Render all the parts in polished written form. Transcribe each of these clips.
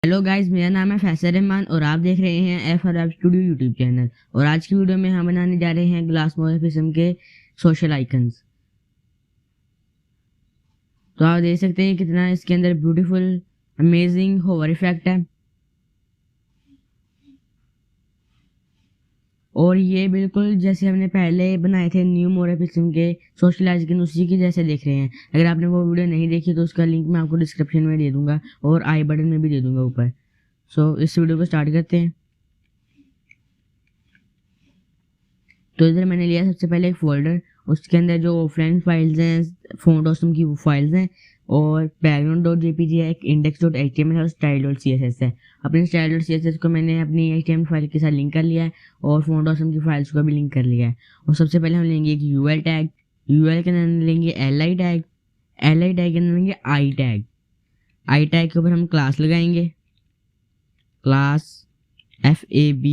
Hello guys, मेरा नाम है फैसल रहमान और आप देख रहे हैं frwebstudio यूट्यूब चैनल। और आज की वीडियो में हम बनाने जा रहे हैं ग्लासमोर्फिज्म के सोशल आइकन्स। तो आप देख सकते हैं कितना इसके अंदर ब्यूटीफुल अमेजिंग होवर इफेक्ट है और ये बिल्कुल जैसे हमने पहले बनाए थे न्यूमोरफिज्म के सोशल आइकन, उसी के जैसे देख रहे हैं। अगर आपने वो वीडियो नहीं देखी तो उसका लिंक मैं आपको डिस्क्रिप्शन में दे दूंगा और आई बटन में भी दे दूंगा ऊपर। सो इस वीडियो को स्टार्ट करते हैं। तो इधर मैंने लिया सबसे पहले एक फोल्डर, उसके अंदर जो ऑफलाइन फाइल्स हैं फॉन्ट ऑसम की वो फाइल्स हैं और बैकग्राउंड.jpg है, एक index.html है और style.css है। अपने style.css को मैंने अपनी HTML फाइल के साथ लिंक कर लिया है और फॉन्ट ऑसम की फाइल्स को भी लिंक कर लिया है। और सबसे पहले हम लेंगे एक UL टैग, UL के अंदर लेंगे LI टैग, LI टैग के अंदर लेंगे I टैग, I टैग के ऊपर हम क्लास लगाएंगे, क्लास FAB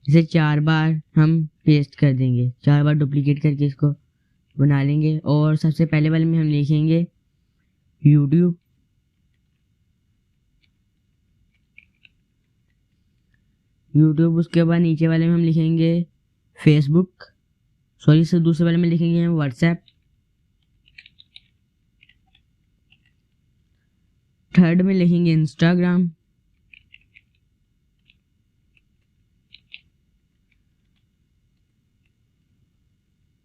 इसे 4 बार हम पेस्ट कर देंगे, 4 बार डुप्लीकेट करके इसको बना लेंगे। और सबसे पहले वाले में हम लिखेंगे यूट्यूब, उसके बाद नीचे वाले में हम लिखेंगे फेसबुक, सॉरी से दूसरे वाले में लिखेंगे हम व्हाट्सएप, थर्ड में लिखेंगे इंस्टाग्राम,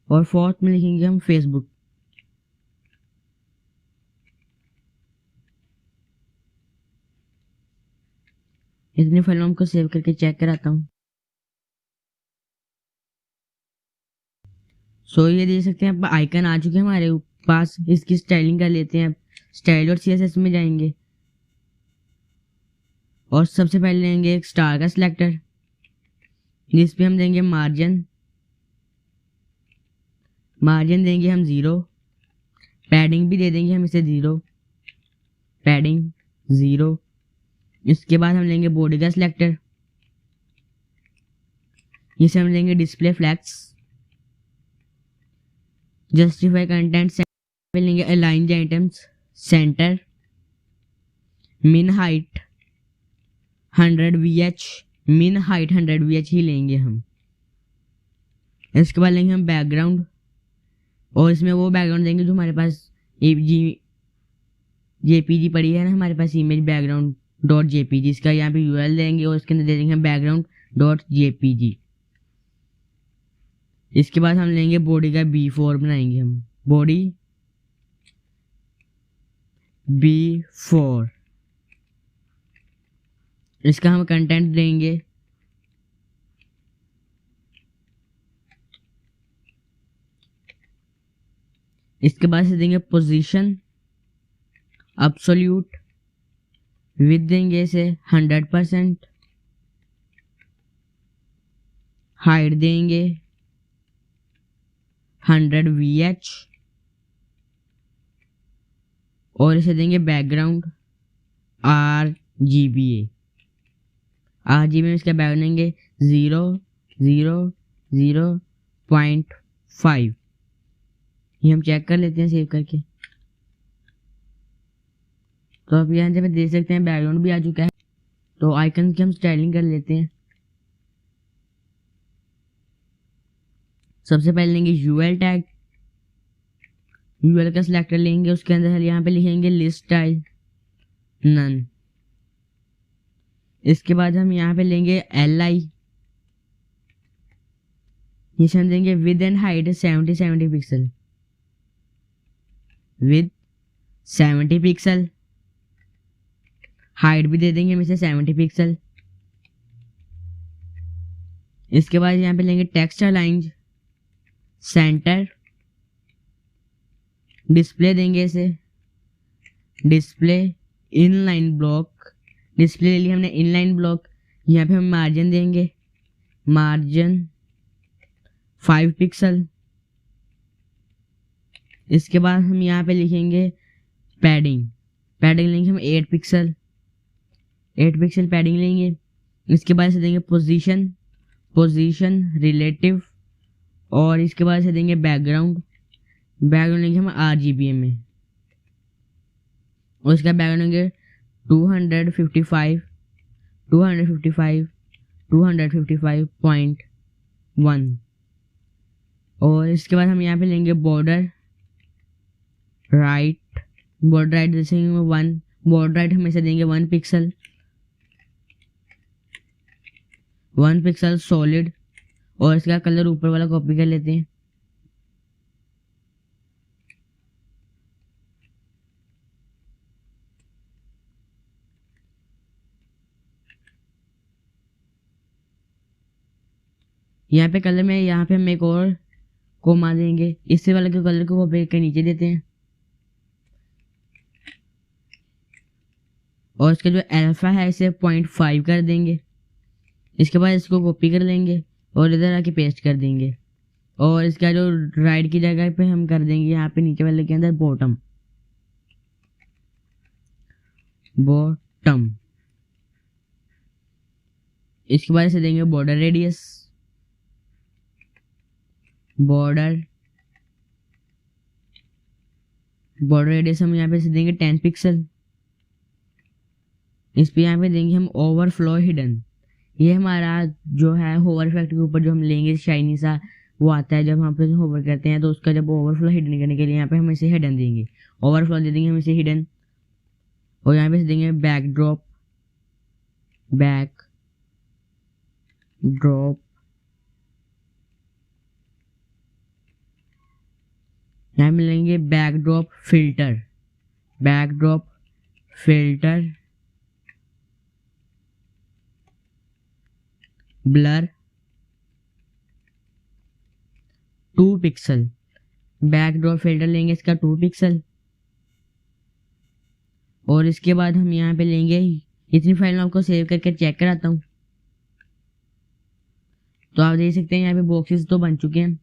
और फोर्थ में लिखेंगे हम फेसबुक। इतने फाइलों को सेव करके चेक कराता हूँ। सो ये देख सकते हैं अब आइकन आ चुके हैं हमारे पास। इसकी स्टाइलिंग कर लेते हैं। अब स्टाइल और CSS में जाएंगे और सबसे पहले लेंगे एक स्टार का सिलेक्टर, जिस पे हम देंगे मार्जिन देंगे हम 0, पैडिंग भी दे देंगे हम इसे 0, पैडिंग 0। इसके बाद हम लेंगे बॉडी का सिलेक्टर, जिसे हम लेंगे डिस्प्ले फ्लैक्स, जस्टिफाई कंटेंट लेंगे, अलाइन आइटम्स सेंटर, मिन हाइट 100 VH, मिन हाइट 100 VH ही लेंगे हम। इसके बाद लेंगे हम बैकग्राउंड और इसमें वो बैकग्राउंड देंगे जो हमारे पास JPG पड़ी है ना, हमारे पास इमेज बैकग्राउंड.jpg, इसका यहाँ पे URL देंगे और इसके अंदर दे देंगे बैकग्राउंड.jpg। इसके बाद हम लेंगे बॉडी का B4 बनाएंगे हम, बॉडी B4, इसका हम कंटेंट देंगे इसके बाद से देंगे पोजीशन एब्सोल्यूट, विद देंगे इसे 100%, हाइट देंगे 100 VH और इसे देंगे बैकग्राउंड RGBA में इसका बैकग्राउंड देंगे 0.5। ये हम चेक कर लेते हैं सेव करके। तो अब यहाँ से देख सकते हैं बैकग्राउंड भी आ चुका है। तो आइकन की हम स्टाइलिंग कर लेते हैं। सबसे पहले लेंगे UL टैग, UL का सिलेक्टर लेंगे, उसके अंदर यहाँ पे लिखेंगे लिस्ट स्टाइल नन। इसके बाद हम यहाँ पे लेंगे LI, इसे हम देंगे with and height 70 pixel, with 70 pixel, height भी दे देंगे हम इसे 70 पिक्सल। इसके बाद यहाँ पे लेंगे टेक्स्ट अलाइन सेंटर, डिस्प्ले देंगे इसे डिस्प्ले इनलाइन ब्लॉक, डिस्प्ले ले लिया हमने इनलाइन ब्लॉक। यहाँ पे हम मार्जिन देंगे मार्जिन 5 पिक्सल। इसके बाद हम यहाँ पे लिखेंगे पैडिंग लेंगे हम 8 पिक्सल पैडिंग लेंगे। इसके बाद से देंगे पोजीशन रिलेटिव और इसके बाद से देंगे बैकग्राउंड लेंगे हम RGB में, और इसका बैकग्राउंड लेंगे 255 255.1, और इसके बाद हम यहाँ पे लेंगे बॉर्डर राइट जैसे 1, बॉर्डर राइट हमेशा देंगे 1 पिक्सल सॉलिड, और इसका कलर ऊपर वाला कॉपी कर लेते हैं। यहाँ पे कलर में यहाँ पे हम एक और कोमा देंगे, इससे वाले के कलर को कॉपी के नीचे देते हैं, और इसका जो अल्फा है इसे 0.5 कर देंगे। इसके बाद इसको कॉपी कर लेंगे और इधर आके पेस्ट कर देंगे, और इसका जो राइट की जगह पे हम कर देंगे यहाँ पे नीचे वाले के अंदर बॉटम। इसके बाद इसे देंगे बॉर्डर रेडियस, बॉर्डर रेडियस हम यहाँ पे इसे देंगे 10 पिक्सल। इस पे यहाँ पे देंगे हम ओवरफ्लो हिडन, ये हमारा जो है होवर इफेक्ट के ऊपर जो हम लेंगे शाइनी सा वो आता है जब हम पे होवर करते हैं, तो उसका जब ओवरफ्लो हिडन करने के लिए यहाँ पे हम इसे हिडन देंगे, ओवरफ्लो दे देंगे हम इसे हिडन, और यहाँ पे देंगे बैकड्रॉप यहाँ मिलेंगे backdrop filter blur 2 pixel, backdrop filter लेंगे इसका 2 पिक्सल, और इसके बाद हम यहाँ पे लेंगे, इतनी फाइल आपको सेव करके चेक कराता हूँ। तो आप देख सकते हैं यहाँ पे बॉक्सेस तो बन चुके हैं।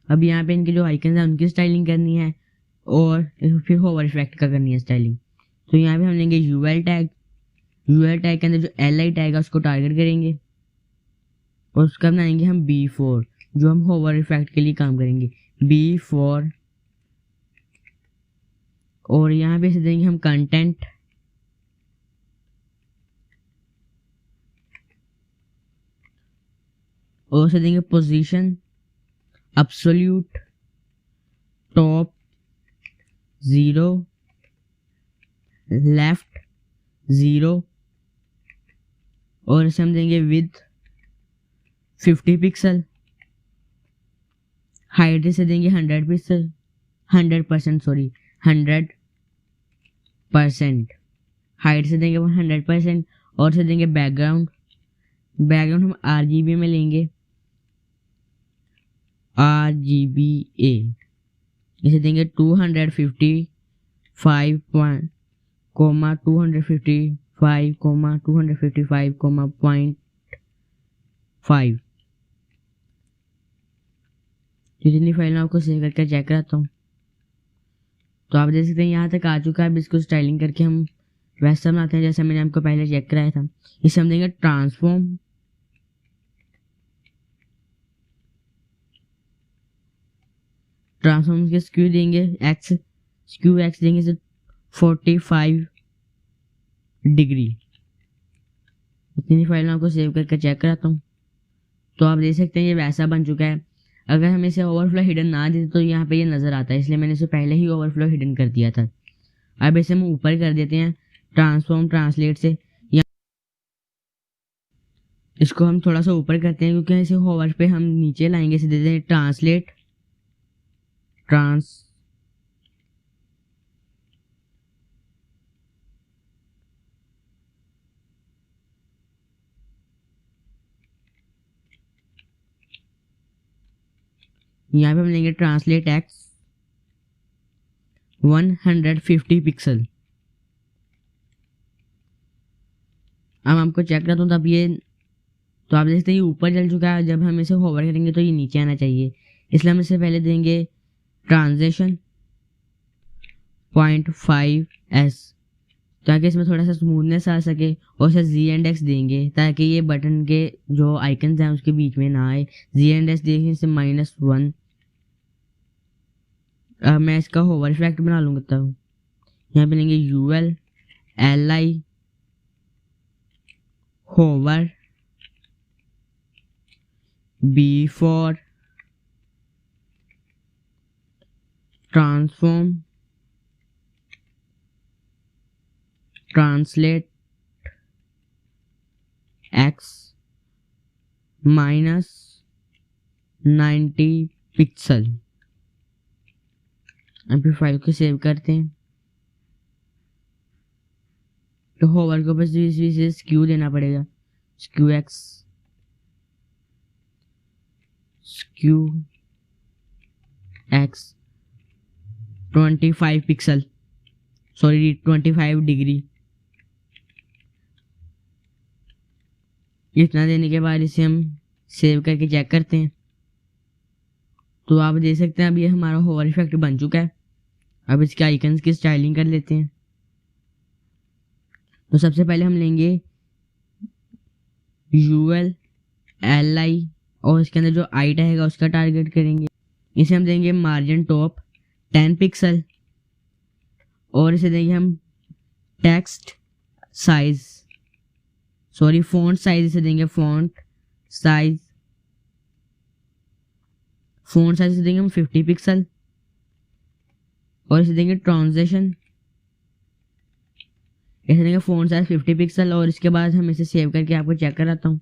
अब यहाँ पे इनके जो आइकन है उनकी स्टाइलिंग करनी है, और फिर होवर इफेक्ट का करनी है स्टाइलिंग। तो यहाँ पे हम लेंगे यूएल टैग के अंदर जो LI टैग है उसको टारगेट करेंगे, और उसका बनाएंगे हम B4, जो हम होवर इफेक्ट के लिए काम करेंगे B4, और यहाँ पे इसे देंगे हम कंटेंट, और उसे देंगे पोजीशन एब्सोल्यूट टॉप 0 लेफ्ट 0, और इसे हम देंगे विड्थ 50 पिक्सल, हाइट इसे देंगे 100%, हाइट से देंगे 100%, और इसे देंगे बैकग्राउंड हम RGB में लेंगे RGBA, इसे देंगे 255.5 जितनी फाइल में आपको सेव करके चेक कराता हूँ। तो आप देख सकते हैं यहाँ तक आ चुका है। अब इसको स्टाइलिंग करके हम वैसा बनाते हैं जैसा मैंने आपको पहले चेक कराया था। इसे हम देंगे ट्रांसफॉर्म, के स्क्यू देंगे स्क्यू एक्स देंगे इसे 45 डिग्री। इतनी फाइल में आपको सेव करके चेक कराता हूँ। तो आप देख सकते हैं ये वैसा बन चुका है। अगर हम इसे ओवरफ्लो हिडन ना देते तो यहाँ पे ये नज़र आता है, इसलिए मैंने इसे पहले ही ओवरफ्लो हिडन कर दिया था। अब इसे हम ऊपर कर देते हैं ट्रांसफॉर्म ट्रांसलेट से। इसको हम थोड़ा सा ऊपर करते हैं क्योंकि इसे होवर पे हम नीचे लाएंगे। इसे देते हैं ट्रांसलेट यहाँ पे हम लेंगे ट्रांसलेट एक्स 150 पिक्सल। अब आपको चेक करता हूँ तब ये, तो आप देखते हैं ये ऊपर चल चुका है। जब हम इसे होवर करेंगे तो ये नीचे आना चाहिए, इसलिए हम इससे पहले देंगे ट्रांजिशन 0.5s ताकि इसमें थोड़ा सा स्मूथनेस आ सके, और इसे Z एंड X देंगे ताकि ये बटन के जो आइकन्स हैं उसके बीच में ना आए। Z एंड X देंगे इसे -1 अब मैं इसका होवर इफेक्ट बना लूँगा। तब यहाँ पे लेंगे ULLI hover, B for transform, translate X -90 pixel. अब फिर फाइल को सेव करते हैं। तो होवर को बस इस स्क्यू देना पड़ेगा, skew X, skew X 25 pixel, sorry 25 degree. इतना देने के बाद इसे हम सेव करके चेक करते हैं। तो आप देख सकते हैं अब ये हमारा होवर इफेक्ट बन चुका है। अब इसके आइकन्स की स्टाइलिंग कर लेते हैं। तो सबसे पहले हम लेंगे ULLI और इसके अंदर जो आई रहेगा उसका टारगेट करेंगे। इसे हम देंगे मार्जिन टॉप 10 पिक्सल और इसे देंगे हम text size, sorry font size, इसे देंगे फॉन्ट साइज इसे देंगे हम 50 पिक्सल और इसे देंगे ट्रांजिशन, इसे देंगे फॉन्ट साइज 50 पिक्सल। और इसके बाद हम इसे सेव करके आपको चेक कराता हूँ।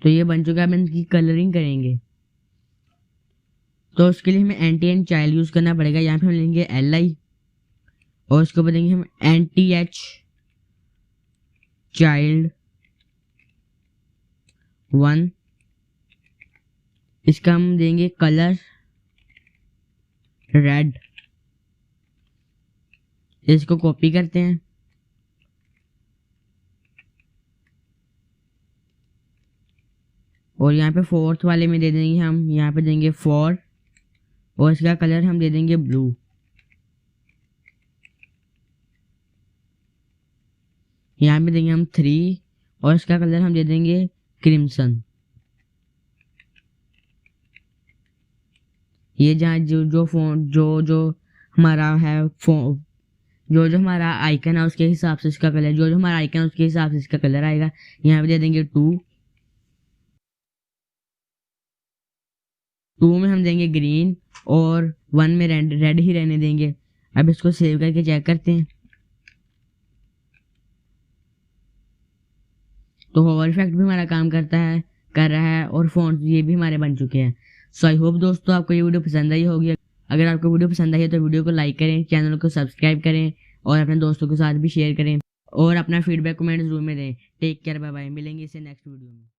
तो ये बन चुका है। अब इनकी कलरिंग करेंगे तो उसके लिए हमें एंटी एंड चाइल्ड यूज करना पड़ेगा। यहाँ पे हम लेंगे LI और उसके ऊपर देंगे हम NTH चाइल्ड 1। इसका हम देंगे कलर रेड। इसको कॉपी करते हैं और यहाँ पे फोर्थ वाले में दे देंगे हम, यहाँ पे देंगे 4 और इसका कलर हम दे देंगे ब्लू। यहाँ पे देंगे हम 3 और इसका कलर हम दे देंगे क्रिम्सन। ये जहाँ जो फोन जो हमारा है जो हमारा आइकन है उसके हिसाब से इसका कलर, जो हमारा आइकन है उसके हिसाब से इसका कलर आएगा। यहाँ पे दे देंगे 2 में हम देंगे ग्रीन और 1 में रेड ही रहने देंगे। अब इसको सेव करके चेक करते हैं। तो होवर इफेक्ट भी हमारा काम कर रहा है और फॉन्ट ये भी हमारे बन चुके हैं। सो आई होप दोस्तों आपको ये वीडियो पसंद आई होगी। अगर आपको वीडियो पसंद आई है तो वीडियो को लाइक करें, चैनल को सब्सक्राइब करें और अपने दोस्तों के साथ भी शेयर करें और अपना फीडबैक कमेंट जरूर में दें। Take care, bye bye. मिलेंगे इसे नेक्स्ट वीडियो में।